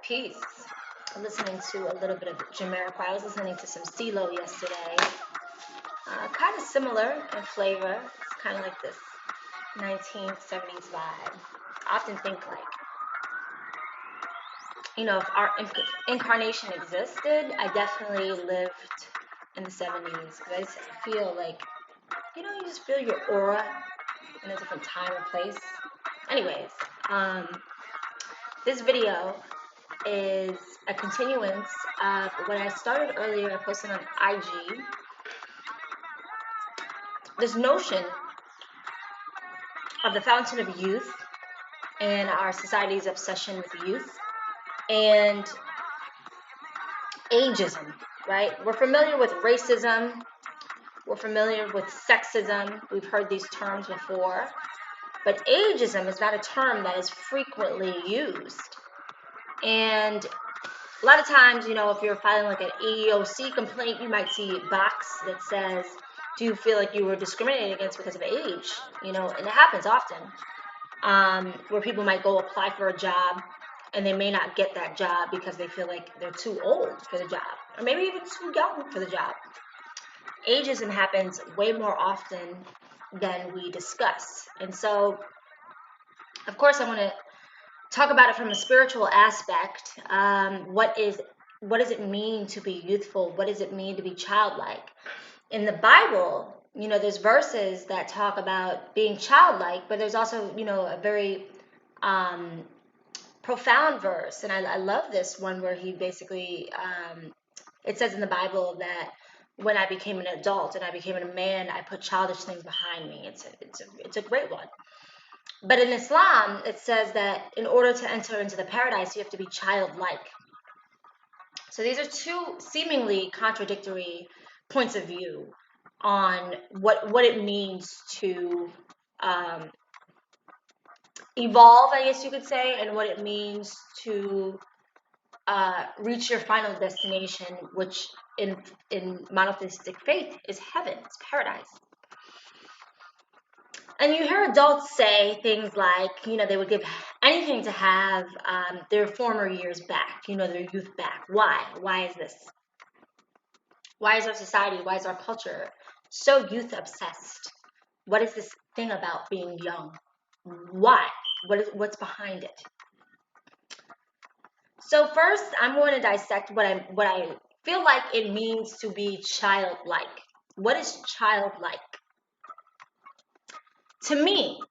Peace. I'm listening to a little bit of Jamiroquai. I was listening to some CeeLo yesterday. Kind of similar in flavor. It's kind of like this 1970s vibe. I often think if our incarnation existed, I definitely lived in the 70s because I just feel like, you just feel your aura in a different time or place. Anyways, this video is a continuance of what I started earlier. I posted on IG. This notion of the fountain of youth and our society's obsession with youth and ageism, right? We're familiar with racism. We're familiar with sexism. We've heard these terms before. But ageism is not a term that is frequently used. And a lot of times, if you're filing like an EEOC complaint, you might see a box that says, do you feel like you were discriminated against because of age? And it happens often, where people might go apply for a job and they may not get that job because they feel like they're too old for the job, or maybe even too young for the job. Ageism happens way more often than we discuss. And so, of course, I want to talk about it from a spiritual aspect. What does it mean to be youthful? What does it mean to be childlike? In the Bible, there's verses that talk about being childlike, but there's also, a very profound verse. And I love this one where he basically, it says in the Bible that when I became an adult and I became a man, I put childish things behind me. It's a great one. But in Islam, it says that in order to enter into the paradise, you have to be childlike. So these are two seemingly contradictory points of view on what it means to evolve, I guess you could say, and what it means to reach your final destination, which in monotheistic faith is heaven, it's paradise. And you hear adults say things like, they would give anything to have their former years back, their youth back. Why? Why is this? Why is our society, why is our culture so youth obsessed? What is this thing about being young? Why? What's behind it? So first, I'm going to dissect what I feel like it means to be childlike. What is childlike? To me,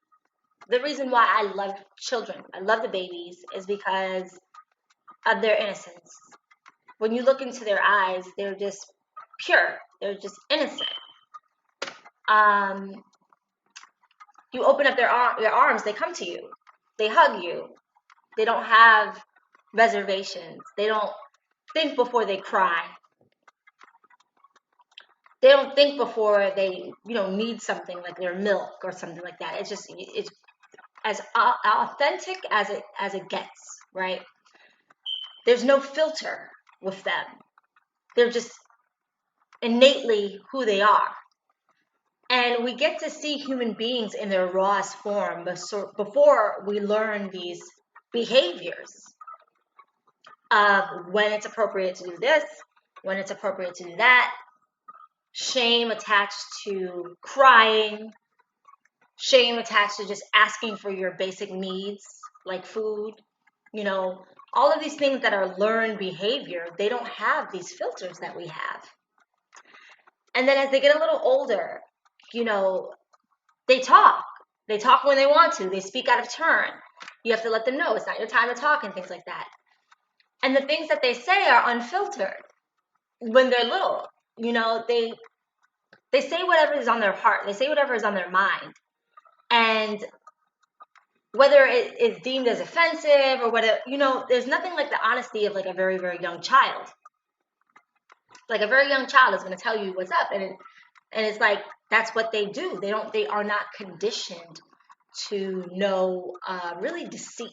the reason why I love children, I love the babies, is because of their innocence. When you look into their eyes, they're just pure. They're just innocent. You open up their arms, they come to you. They hug you. They don't have reservations. They don't think before they cry. They don't think before they, need something like their milk or something like that. It's as authentic as it gets, right? There's no filter with them. They're just innately who they are. And we get to see human beings in their rawest form before we learn these behaviors of when it's appropriate to do this, when it's appropriate to do that, shame attached to crying, shame attached to just asking for your basic needs like food, all of these things that are learned behavior, they don't have these filters that we have. And then as they get a little older, they talk. They talk when they want to. They speak out of turn. You have to let them know it's not your time to talk and things like that. And the things that they say are unfiltered when they're little. They say whatever is on their heart. They say whatever is on their mind. And whether it is deemed as offensive or whether, there's nothing like the honesty of like a very, very young child. Like a very young child is going to tell you what's up. And it's like, that's what they do. They are not conditioned to know really deceit,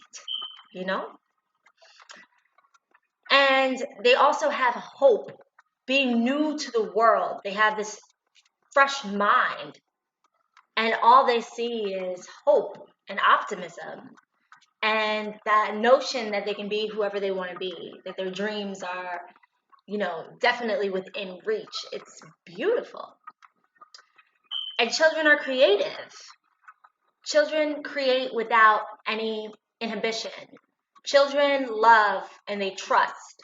And they also have hope. Being new to the world, they have this fresh mind. And all they see is hope and optimism and that notion that they can be whoever they want to be, that their dreams are, definitely within reach. It's beautiful. And children are creative. Children create without any inhibition. Children love and they trust.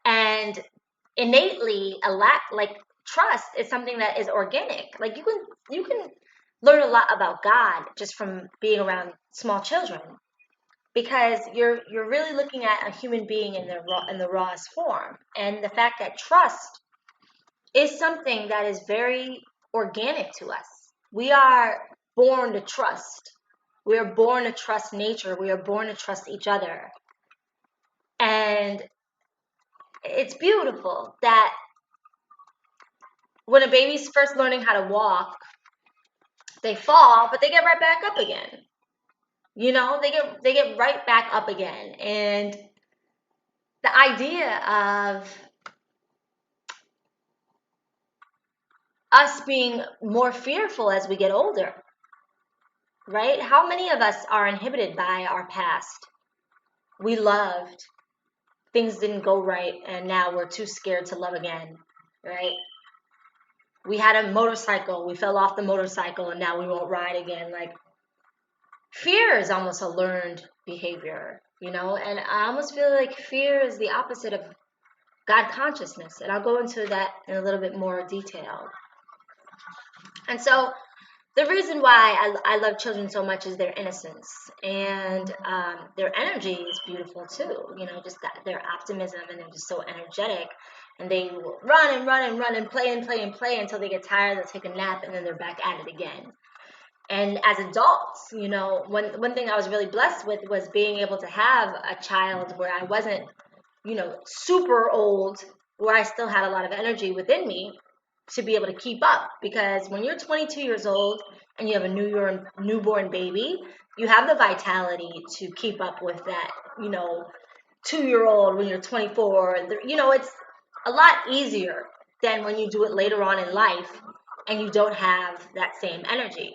And innately, like trust is something that is organic. Like you can learn a lot about God just from being around small children, because you're really looking at a human being in the rawest form. And the fact that trust is something that is very organic to us. We are born to trust. We are born to trust nature. We are born to trust each other. And it's beautiful that when a baby's first learning how to walk, they fall, but they get right back up again. They get right back up again. And the idea of us being more fearful as we get older, right? How many of us are inhibited by our past? We loved, things didn't go right, and now we're too scared to love again, right? We had a motorcycle, we fell off the motorcycle, and now we won't ride again. Like, fear is almost a learned behavior, and I almost feel like fear is the opposite of God consciousness, and I'll go into that in a little bit more detail. And so the reason why I love children so much is their innocence, and their energy is beautiful too. Just their optimism, and they're just so energetic, and they will run and run and run and play and play and play until they get tired. They'll take a nap, and then they're back at it again. And as adults, one thing I was really blessed with was being able to have a child where I wasn't, super old, where I still had a lot of energy within me to be able to keep up. Because when you're 22 years old and you have a newborn baby, you have the vitality to keep up with that, 2-year-old when you're 24. It's a lot easier than when you do it later on in life and you don't have that same energy.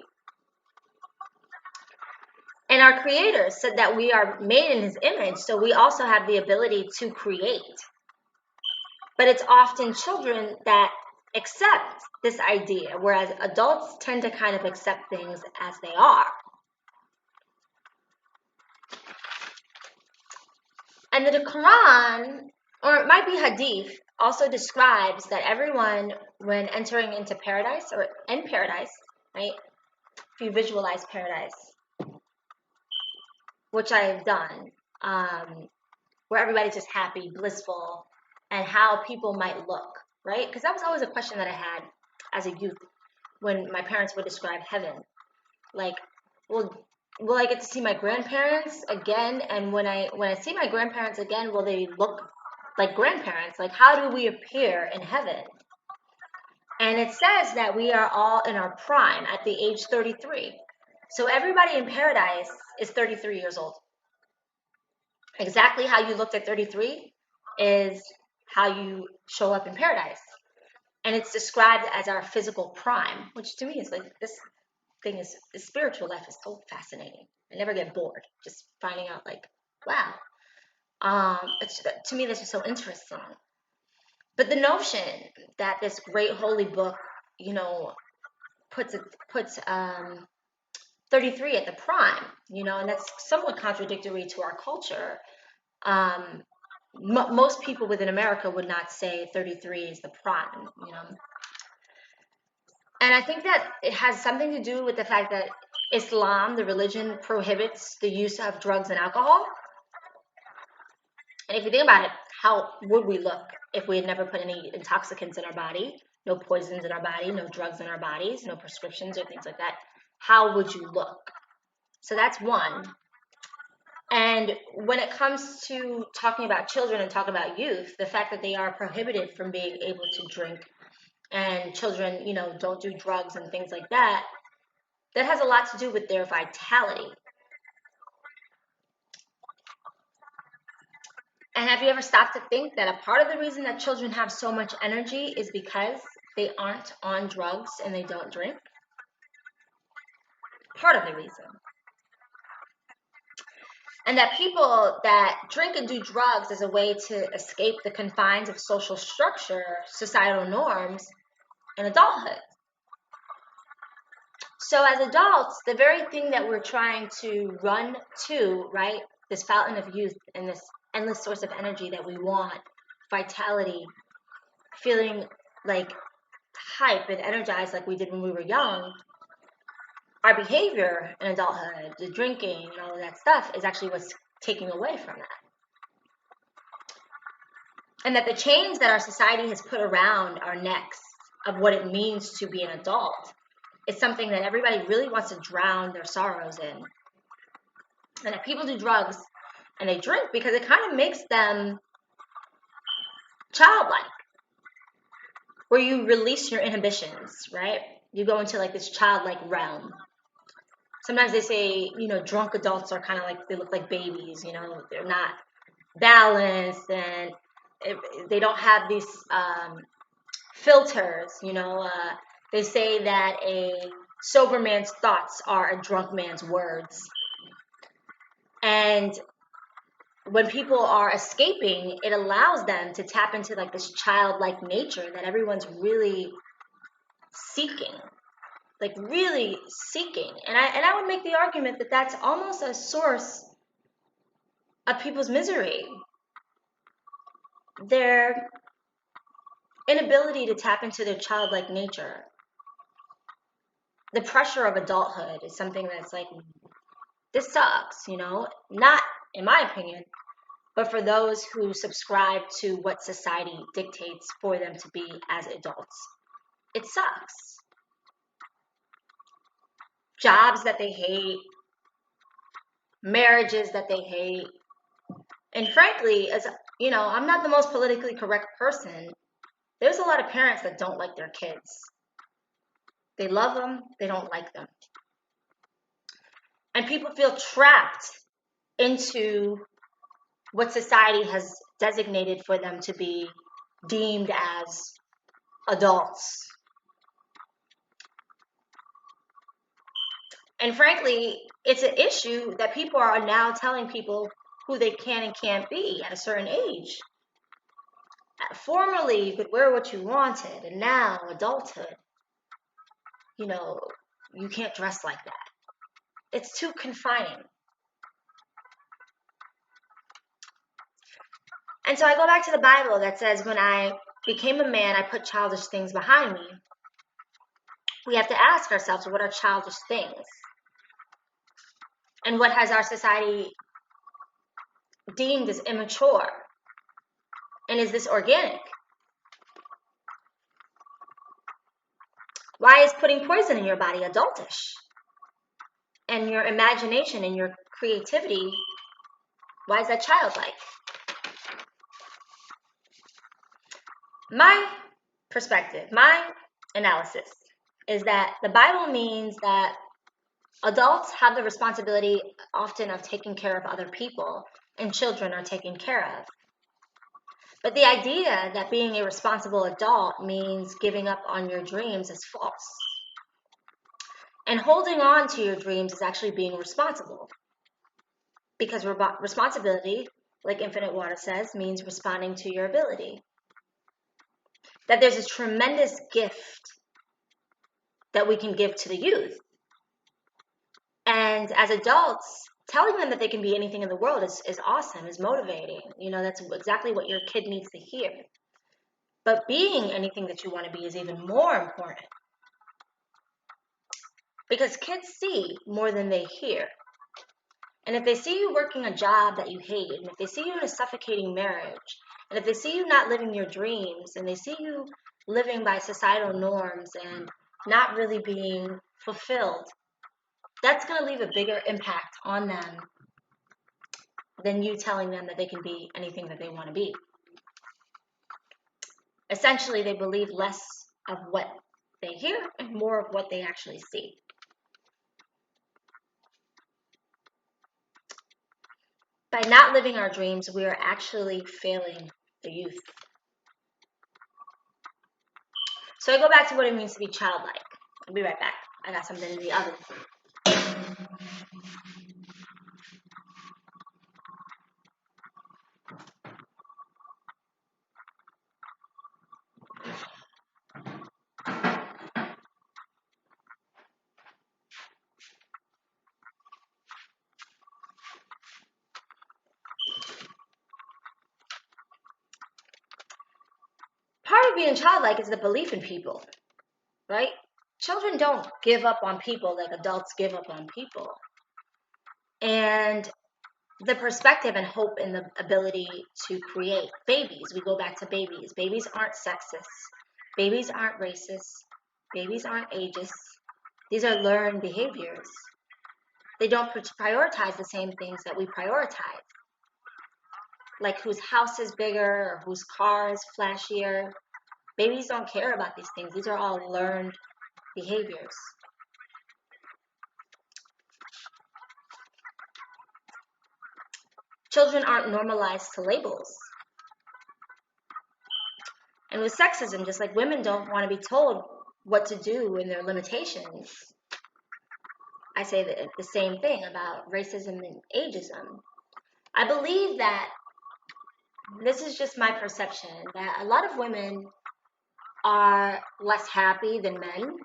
And our Creator said that we are made in His image, so we also have the ability to create. But it's often children that accept this idea, whereas adults tend to kind of accept things as they are. And the Quran, or it might be Hadith, also describes that everyone, when entering into paradise, or in paradise, right? If you visualize paradise, which I have done, where everybody's just happy, blissful, and how people might look, right? Because that was always a question that I had as a youth when my parents would describe heaven. Like, will I get to see my grandparents again? And when I see my grandparents again, will they look like grandparents? Like, how do we appear in heaven? And it says that we are all in our prime at the age 33. So everybody in paradise is 33 years old. Exactly how you looked at 33 is how you show up in paradise. And it's described as our physical prime, which to me is like, this thing is, the spiritual life is so fascinating. I never get bored just finding out, like, wow. To me, this is so interesting. But the notion that this great holy book, puts 33 at the prime, and that's somewhat contradictory to our culture. Most people within America would not say 33 is the prime, And I think that it has something to do with the fact that Islam, the religion, prohibits the use of drugs and alcohol. And if you think about it, how would we look if we had never put any intoxicants in our body, no poisons in our body, no drugs in our bodies, no prescriptions or things like that? How would you look? So that's one. And when it comes to talking about children and talking about youth, the fact that they are prohibited from being able to drink, and children, don't do drugs and things like that, that has a lot to do with their vitality. And have you ever stopped to think that a part of the reason that children have so much energy is because they aren't on drugs and they don't drink? Part of the reason. And that people that drink and do drugs as a way to escape the confines of social structure, societal norms, in adulthood. So as adults, the very thing that we're trying to run to, right, this fountain of youth and this endless source of energy that we want, vitality, feeling like hype and energized like we did when we were young, our behavior in adulthood, the drinking and all of that stuff, is actually what's taking away from that. And that the chains that our society has put around our necks of what it means to be an adult is something that everybody really wants to drown their sorrows in. And that people do drugs and they drink because it kind of makes them childlike, where you release your inhibitions, right? You go into like this childlike realm. Sometimes they say, drunk adults are kind of like, they look like babies, they're not balanced and they don't have these filters, they say that a sober man's thoughts are a drunk man's words. And when people are escaping, it allows them to tap into like this childlike nature that everyone's really seeking, like really seeking. And I would make the argument that that's almost a source of people's misery. Their inability to tap into their childlike nature. The pressure of adulthood is something that's like, this sucks, not in my opinion, but for those who subscribe to what society dictates for them to be as adults. It sucks. Jobs that they hate, marriages that they hate. And frankly, as I'm not the most politically correct person. There's a lot of parents that don't like their kids. They love them, they don't like them. And people feel trapped into what society has designated for them to be deemed as adults. And frankly, it's an issue that people are now telling people who they can and can't be at a certain age. Formerly, you could wear what you wanted, and now, adulthood, you can't dress like that. It's too confining. And so I go back to the Bible that says, when I became a man, I put childish things behind me. We have to ask ourselves, what are childish things? And what has our society deemed as immature? And is this organic? Why is putting poison in your body adultish? And your imagination and your creativity, why is that childlike? My perspective, my analysis is that the Bible means that adults have the responsibility often of taking care of other people, and children are taken care of. But the idea that being a responsible adult means giving up on your dreams is false. And holding on to your dreams is actually being responsible. Because responsibility, like Infinite Water says, means responding to your ability. That there's a tremendous gift that we can give to the youth. And as adults, telling them that they can be anything in the world is awesome, is motivating. That's exactly what your kid needs to hear. But being anything that you want to be is even more important. Because kids see more than they hear. And if they see you working a job that you hate, and if they see you in a suffocating marriage, and if they see you not living your dreams, and they see you living by societal norms and not really being fulfilled, that's going to leave a bigger impact on them than you telling them that they can be anything that they want to be. Essentially, they believe less of what they hear and more of what they actually see. By not living our dreams, we are actually failing the youth. So I go back to what it means to be childlike. I'll be right back. I got something in the oven. being childlike is the belief in people, right? Children don't give up on people like adults give up on people. And the perspective and hope and the ability to create. Babies, we go back to babies. Babies aren't sexist. Babies aren't racist. Babies aren't ageist. These are learned behaviors. They don't prioritize the same things that we prioritize, like whose house is bigger or whose car is flashier. Babies don't care about these things. These are all learned behaviors. Children aren't normalized to labels. And with sexism, just like women don't want to be told what to do and their limitations, I say the same thing about racism and ageism. I believe that this is just my perception, that a lot of women are less happy than men.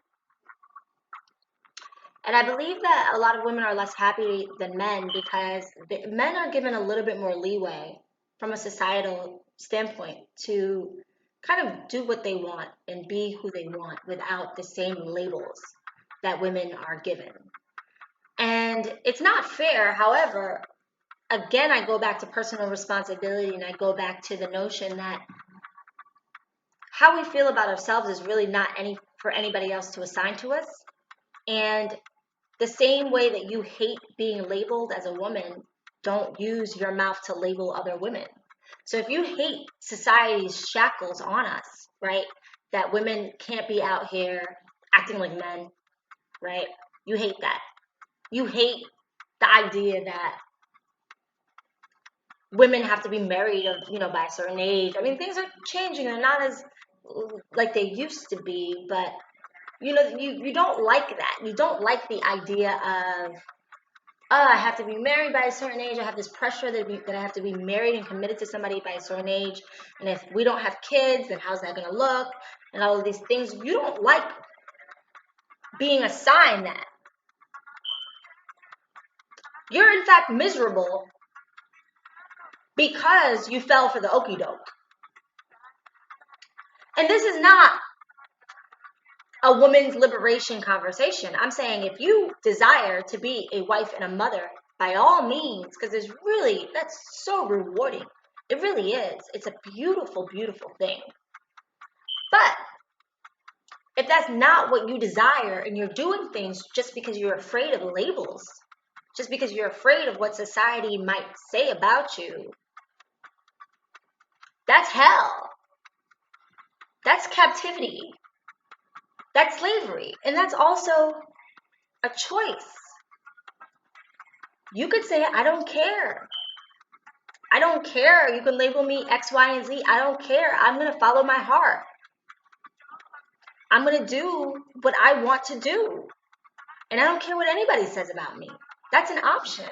And I believe that a lot of women are less happy than men because men are given a little bit more leeway from a societal standpoint to kind of do what they want and be who they want without the same labels that women are given. And it's not fair. However, again, I go back to personal responsibility and I go back to the notion that how we feel about ourselves is really not for anybody else to assign to us. And the same way that you hate being labeled as a woman, don't use your mouth to label other women. So if you hate society's shackles on us, right, that women can't be out here acting like men, right? You hate that. You hate the idea that women have to be married, by a certain age. I mean, things are changing. They're not as like they used to be, but you don't like that. You don't like the idea of, I have to be married by a certain age. I have this pressure that I have to be married and committed to somebody by a certain age. And if we don't have kids, then how's that going to look? And all of these things. You don't like being assigned that. You're in fact miserable because you fell for the okie doke. And this is not a woman's liberation conversation. I'm saying if you desire to be a wife and a mother, by all means, because that's so rewarding. It really is. It's a beautiful, beautiful thing. But if that's not what you desire and you're doing things just because you're afraid of labels, just because you're afraid of what society might say about you, that's hell. That's captivity. That's slavery. And that's also a choice. You could say, I don't care. I don't care. You can label me X, Y, and Z. I don't care. I'm going to follow my heart. I'm going to do what I want to do. And I don't care what anybody says about me. That's an option.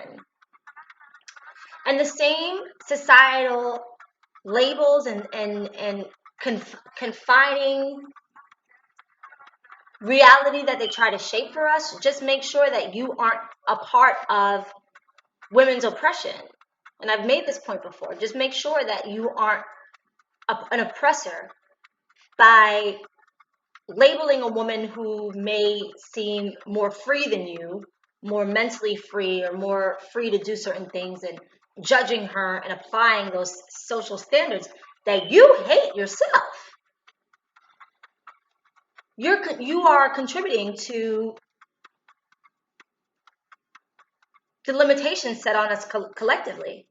And the same societal labels and confining reality that they try to shape for us, just make sure that you aren't a part of women's oppression. And I've made this point before. Just make sure that you aren't an oppressor by labeling a woman who may seem more free than you, more mentally free or more free to do certain things, and judging her and applying those social standards that you hate yourself. You are contributing to the limitations set on us collectively.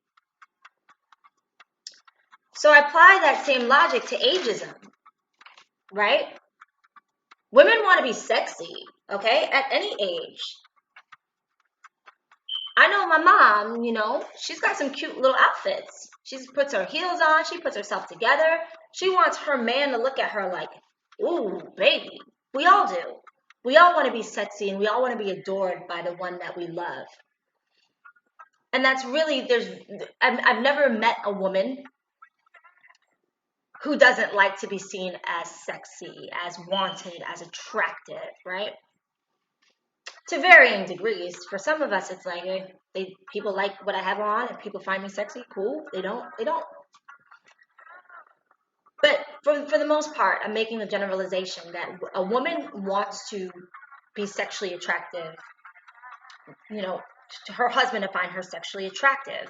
So I apply that same logic to ageism, right? Women want to be sexy, okay, at any age. I know my mom, she's got some cute little outfits. She puts her heels on. She puts herself together. She wants her man to look at her like, ooh, baby. We all do. We all want to be sexy and we all want to be adored by the one that we love. And that's really, I've never met a woman who doesn't like to be seen as sexy, as wanted, as attractive, right? To varying degrees. For some of us, it's like people like what I have on, and people find me sexy. Cool. They don't. But for the most part, I'm making the generalization that a woman wants to be sexually attractive, you know, to her husband to find her sexually attractive.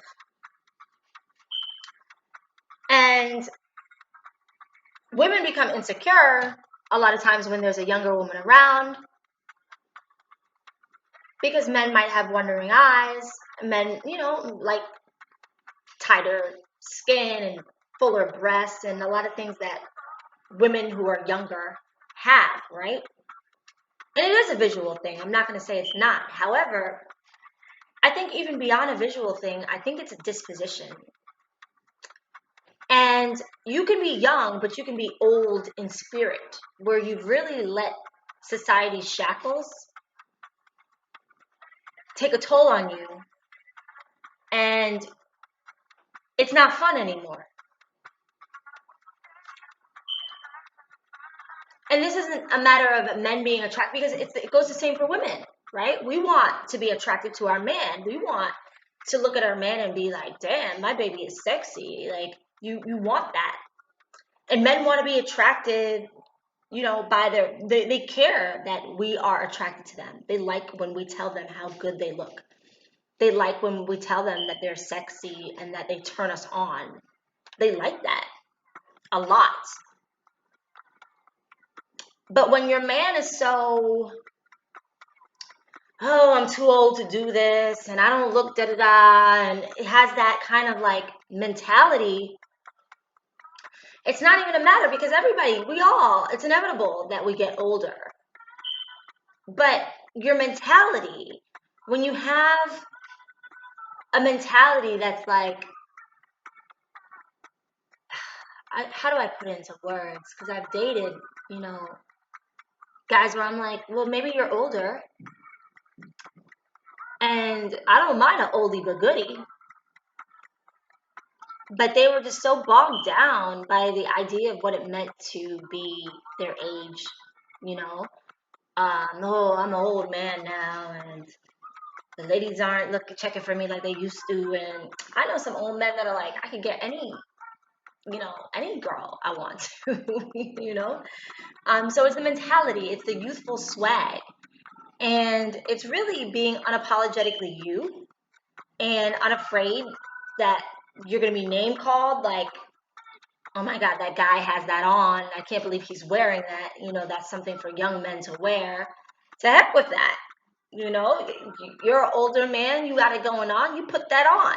And women become insecure a lot of times when there's a younger woman around, because men might have wandering eyes. Men, like tighter skin and fuller breasts and a lot of things that women who are younger have, right? And it is a visual thing. I'm not going to say it's not. However, I think even beyond a visual thing, I think it's a disposition. And you can be young, but you can be old in spirit, where you've really let society's shackles take a toll on you, and it's not fun anymore. And this isn't a matter of men being attracted, because it goes the same for women, right? We want to be attracted to our man. We want to look at our man and be like, damn, my baby is sexy. Like, you want that. And men want to be attracted, by they care that we are attracted to them. They like when we tell them how good they look. They like when we tell them that they're sexy and that they turn us on. They like that a lot. But when your man is so, oh, I'm too old to do this, and I don't look da da da, and it has that kind of like mentality, it's not even a matter, because it's inevitable that we get older. But your mentality, when you have a mentality that's like, how do I put it into words? Because I've dated, guys where I'm like, well, maybe you're older, and I don't mind an oldie but goodie. But they were just so bogged down by the idea of what it meant to be their age, no, I'm an old man now, and the ladies aren't checking for me like they used to. And I know some old men that are like, I could get any girl I want to, So it's the mentality, it's the youthful swag, and it's really being unapologetically you and unafraid that you're going to be name called, like, oh my God, that guy has that on. I can't believe he's wearing that. That's something for young men to wear. To heck with that. You're an older man, you got it going on, you put that on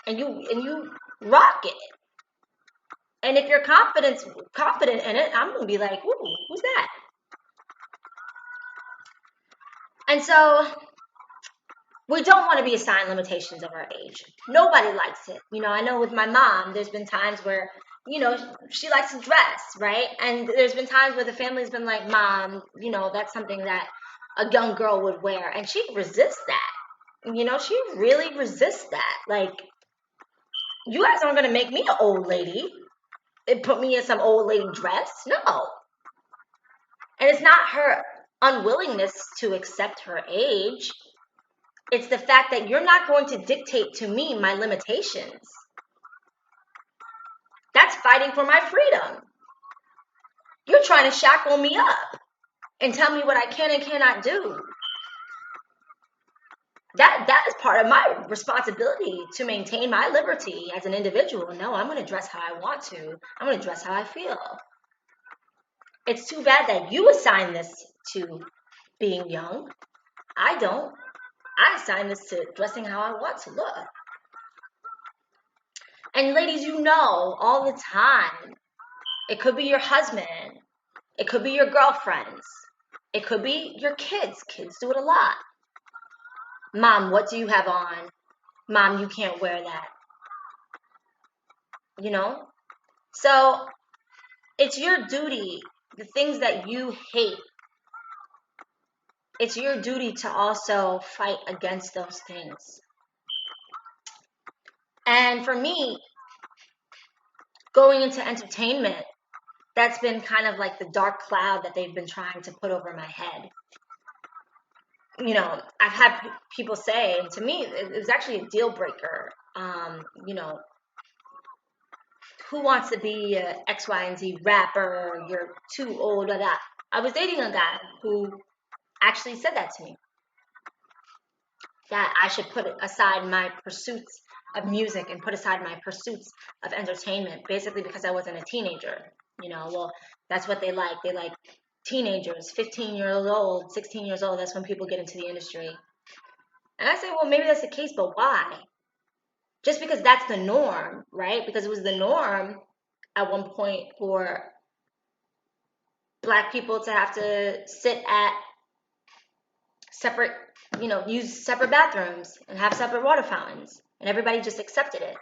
and you rock it. And if you're confident in it, I'm gonna be like, ooh, who's that? And so we don't want to be assigned limitations of our age. Nobody likes it. I know with my mom, there's been times where, she likes to dress, right? And there's been times where the family's been like, Mom, that's something that a young girl would wear. And she resists that. She really resists that. Like, you guys aren't going to make me an old lady and put me in some old lady dress. No. And it's not her unwillingness to accept her age. It's the fact that you're not going to dictate to me my limitations. That's fighting for my freedom. You're trying to shackle me up and tell me what I can and cannot do. That is part of my responsibility, to maintain my liberty as an individual. No, I'm going to dress how I want to. I'm going to dress how I feel. It's too bad that you assign this to being young. I don't. I assign this to dressing how I want to look. And ladies, all the time, it could be your husband. It could be your girlfriends. It could be your kids. Kids do it a lot. Mom, what do you have on? Mom, you can't wear that. So it's your duty, the things that you hate, it's your duty to also fight against those things. And for me, going into entertainment, that's been kind of like the dark cloud that they've been trying to put over my head. I've had people say, and to me, it was actually a deal breaker, who wants to be a X, Y, and Z rapper? You're too old, blah, blah. I was dating a guy who actually said that to me, that I should put aside my pursuits of music and put aside my pursuits of entertainment, basically because I wasn't a teenager. Well, that's what they like. They like teenagers, 15 years old, 16 years old. That's when people get into the industry. And I say, well, maybe that's the case, but why? Just because that's the norm, right? Because it was the norm at one point for Black people to have to sit at separate, use separate bathrooms and have separate water fountains. And everybody just accepted it.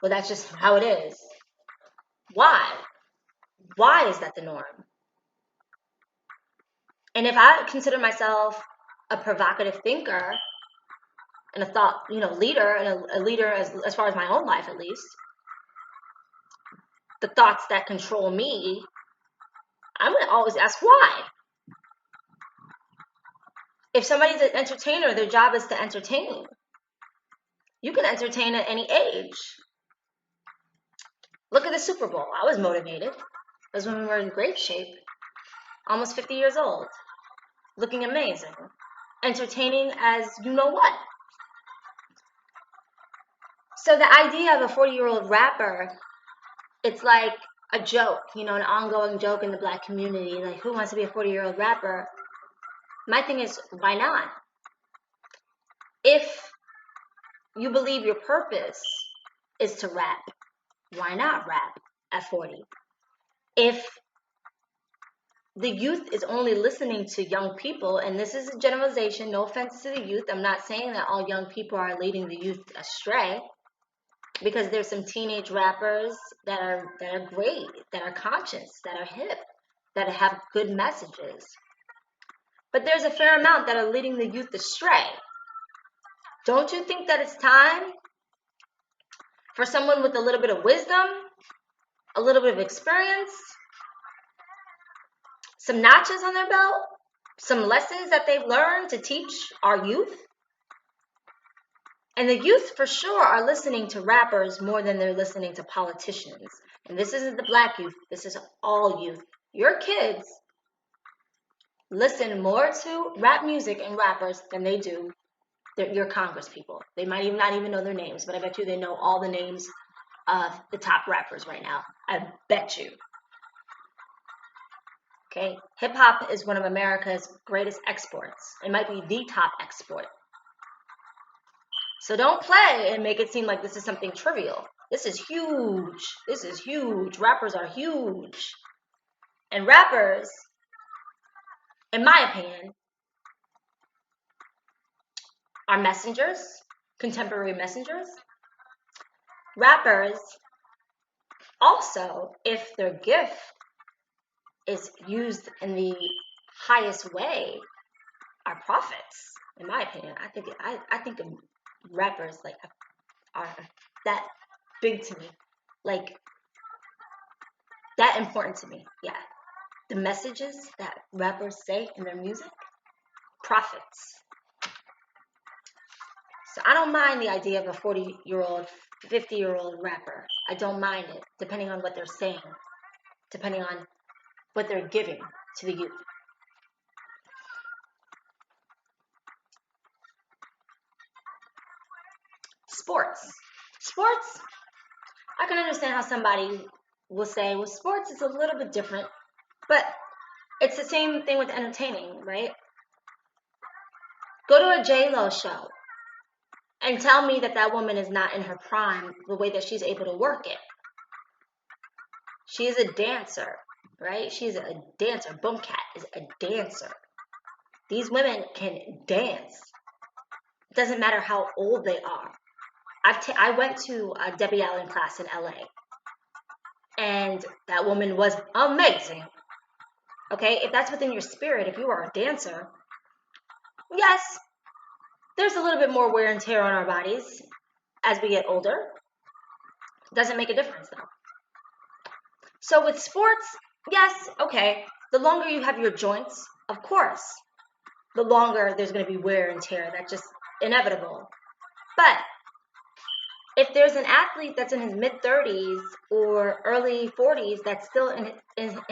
Well, that's just how it is. Why? Why is that the norm? And if I consider myself a provocative thinker and a thought, leader, and a leader as far as my own life at least, the thoughts that control me, I'm going to always ask why. If somebody's an entertainer, their job is to entertain. You can entertain at any age. Look at the Super Bowl. I was motivated. That was when we were in great shape. Almost 50 years old. Looking amazing. Entertaining as you know what. So the idea of a 40-year-old rapper, it's like a joke, an ongoing joke in the Black community. Like, who wants to be a 40-year-old rapper? My thing is, why not? If you believe your purpose is to rap, why not rap at 40? If the youth is only listening to young people, and this is a generalization, no offense to the youth, I'm not saying that all young people are leading the youth astray, because there's some teenage rappers that are great, that are conscious, that are hip, that have good messages. But there's a fair amount that are leading the youth astray. Don't you think that it's time for someone with a little bit of wisdom, a little bit of experience, some notches on their belt, some lessons that they've learned to teach our youth? And the youth for sure are listening to rappers more than they're listening to politicians. And this isn't the Black youth, this is all youth. Your kids listen more to rap music and rappers than they do your Congress people. They might even not even know their names, but I bet you they know all the names of the top rappers right now. I bet you. Okay, hip hop is one of America's greatest exports. It might be the top export. So don't play and make it seem like this is something trivial. This is huge. This is huge. Rappers are huge. And rappers, in my opinion, are messengers, contemporary messengers. Rappers also, if their gift is used in the highest way, are prophets. In my opinion, I think of rappers like are that big to me, like that important to me. Yeah, the messages that rappers say in their music, prophets. So I don't mind the idea of a 40-year-old, 50-year-old rapper. I don't mind it, depending on what they're saying, depending on what they're giving to the youth. Sports, I can understand how somebody will say, well, sports is a little bit different, but it's the same thing with entertaining, right? Go to a J-Lo show and tell me that woman is not in her prime the way that she's able to work it. She is a dancer, right? She's a dancer. Boom Cat is a dancer. These women can dance. It doesn't matter how old they are. I went to a Debbie Allen class in LA, and that woman was amazing. Okay, if that's within your spirit, if you are a dancer, yes, there's a little bit more wear and tear on our bodies as we get older. Doesn't make a difference though. So with sports, yes, okay, the longer you have your joints, of course, the longer there's going to be wear and tear. That's just inevitable. But if there's an athlete that's in his mid-30s or early 40s that's still in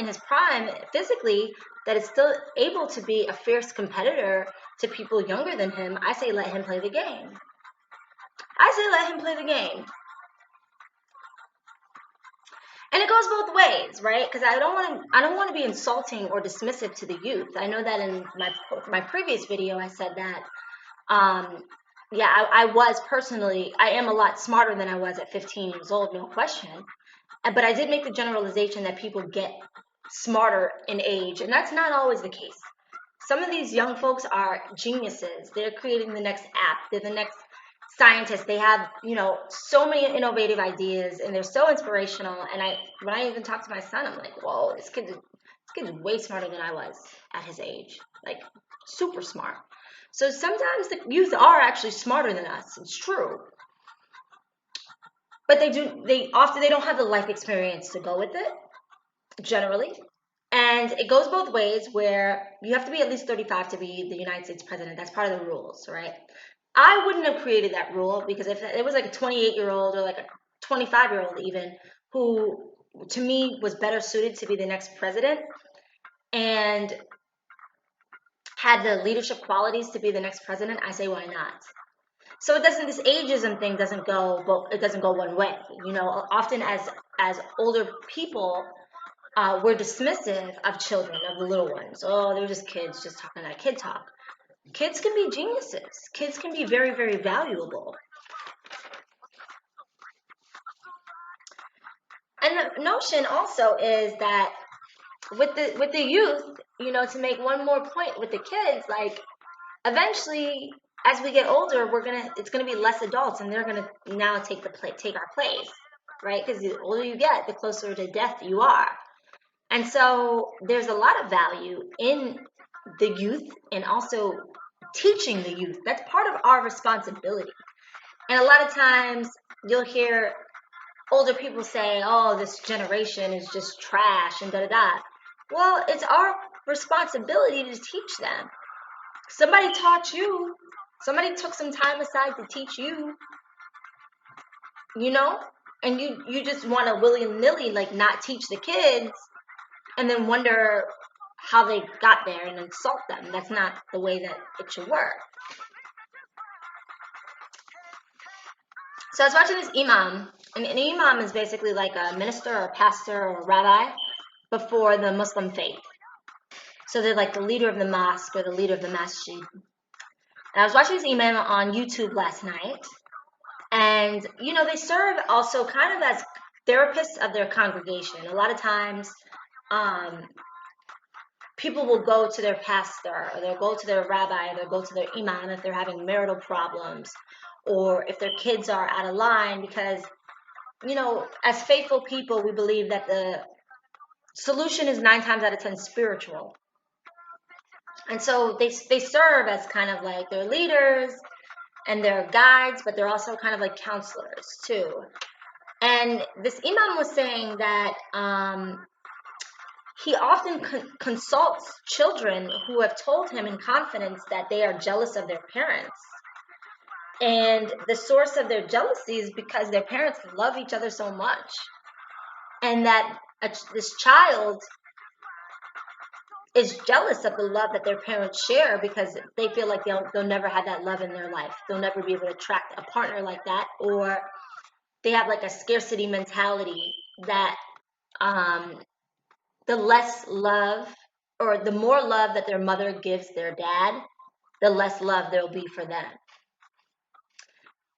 his prime physically, that is still able to be a fierce competitor to people younger than him, I say let him play the game. I say let him play the game. And it goes both ways, right? Because I don't want to be insulting or dismissive to the youth. I know that in my previous video I said that yeah, I am a lot smarter than I was at 15 years old, no question. But I did make the generalization that people get smarter in age, and that's not always the case. Some of these young folks are geniuses. They're creating the next app. They're the next scientists. They have, so many innovative ideas, and they're so inspirational. And when I even talk to my son, I'm like, whoa, this kid is way smarter than I was at his age. Like, super smart. So sometimes the youth are actually smarter than us. It's true. But they don't have the life experience to go with it, generally. And it goes both ways, where you have to be at least 35 to be the United States president. That's part of the rules, right? I wouldn't have created that rule, because if it was like a 28-year-old or like a 25-year-old even, who to me was better suited to be the next president and had the leadership qualities to be the next president, I say why not? So this ageism thing doesn't go one way. Often as older people, we're dismissive of children, of the little ones. Oh, they're just kids, just talking that kid talk. Kids can be geniuses. Kids can be very, very valuable. And the notion also is that with the youth, to make one more point with the kids, like, eventually, as we get older, it's gonna be less adults, and they're gonna now take our place, right? Because the older you get, the closer to death you are. And so there's a lot of value in the youth, and also teaching the youth. That's part of our responsibility. And a lot of times you'll hear older people say, oh, this generation is just trash and da-da-da. Well, it's our responsibility to teach them. Somebody taught you. Somebody took some time aside to teach you, and you just want to willy-nilly, like, not teach the kids and then wonder how they got there and insult them. That's not the way that it should work. So I was watching this Imam, and an Imam is basically like a minister or a pastor or a rabbi before the Muslim faith. So they're like the leader of the mosque or the leader of the masjid. And I was watching this Imam on YouTube last night, and they serve also kind of as therapists of their congregation. A lot of times, people will go to their pastor, or they'll go to their rabbi, or they'll go to their imam if they're having marital problems, or if their kids are out of line, because, as faithful people, we believe that the solution is 9 times out of 10 spiritual. And so they serve as kind of like their leaders and their guides, but they're also kind of like counselors too. And this imam was saying that he often consults children who have told him in confidence that they are jealous of their parents. And the source of their jealousy is because their parents love each other so much. And that this child is jealous of the love that their parents share, because they feel like they'll never have that love in their life. They'll never be able to attract a partner like that, or they have like a scarcity mentality that the less love, or the more love that their mother gives their dad, the less love there'll be for them.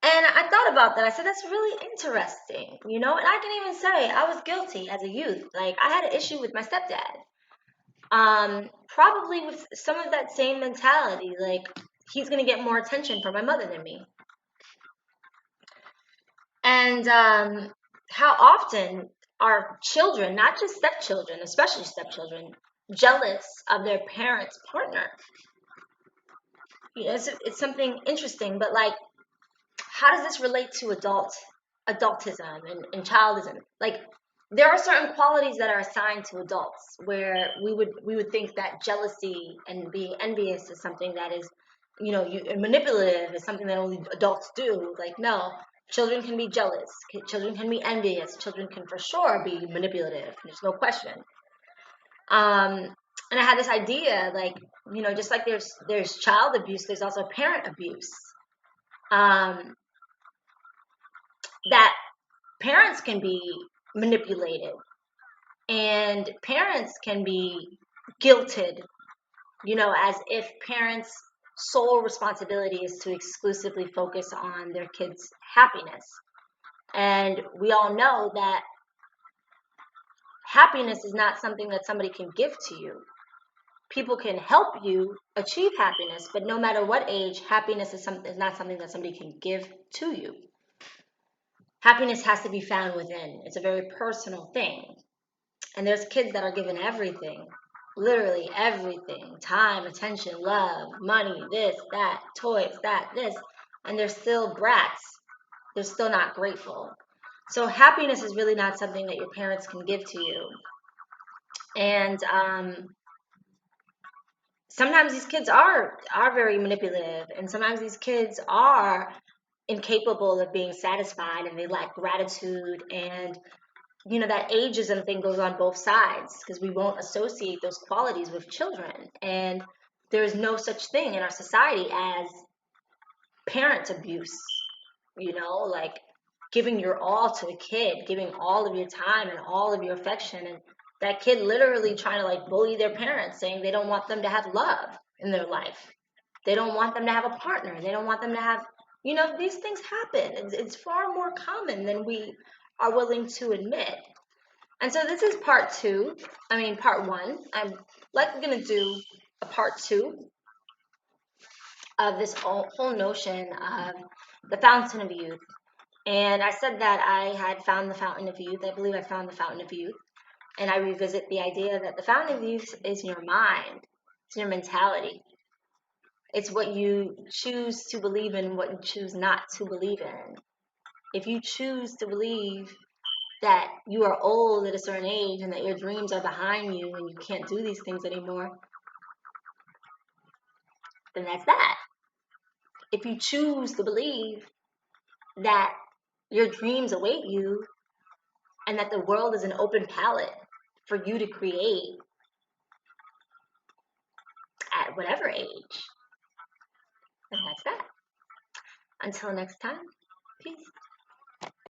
And I thought about that. I said, that's really interesting, and I can even say I was guilty as a youth. Like, I had an issue with my stepdad. Probably with some of that same mentality, like, he's going to get more attention from my mother than me. And how often are children, not just stepchildren, especially stepchildren, jealous of their parents' partner? It's something interesting, but, like, how does this relate to adultism and childism? Like, there are certain qualities that are assigned to adults, where we would think that jealousy and being envious is something that is, manipulative, is something that only adults do. Like, no, Children can be jealous. Children can be envious. Children can for sure be manipulative. There's no question. And I had this idea, like, just like there's child abuse, there's also parent abuse. That parents can be manipulated, and parents can be guilted, as if parents' sole responsibility is to exclusively focus on their kids' happiness. And we all know that happiness is not something that somebody can give to you. People can help you achieve happiness, but no matter what age, happiness is not something that somebody can give to you. Happiness has to be found within. It's a very personal thing. And there's kids that are given everything, literally everything: time, attention, love, money, this, that, toys, that, this, and they're still brats. They're still not grateful. So happiness is really not something that your parents can give to you. And sometimes these kids are very manipulative, and sometimes these kids are incapable of being satisfied, and they lack gratitude. And that ageism thing goes on both sides, because we won't associate those qualities with children. And there is no such thing in our society as parent abuse, like giving your all to a kid, giving all of your time and all of your affection, and that kid literally trying to like bully their parents, saying they don't want them to have love in their life. They don't want them to have a partner. They don't want them to have, these things happen. It's far more common than we are willing to admit. And so this is part one. I'm likely going to do a part two of this whole notion of the fountain of youth. And I said that I had found the fountain of youth. I believe I found the fountain of youth. And I revisit the idea that the fountain of youth is your mind. It's your mentality. It's what you choose to believe in and what you choose not to believe in. If you choose to believe that you are old at a certain age and that your dreams are behind you and you can't do these things anymore, then that's that. If you choose to believe that your dreams await you and that the world is an open palette for you to create at whatever age, then that's that. Until next time, peace.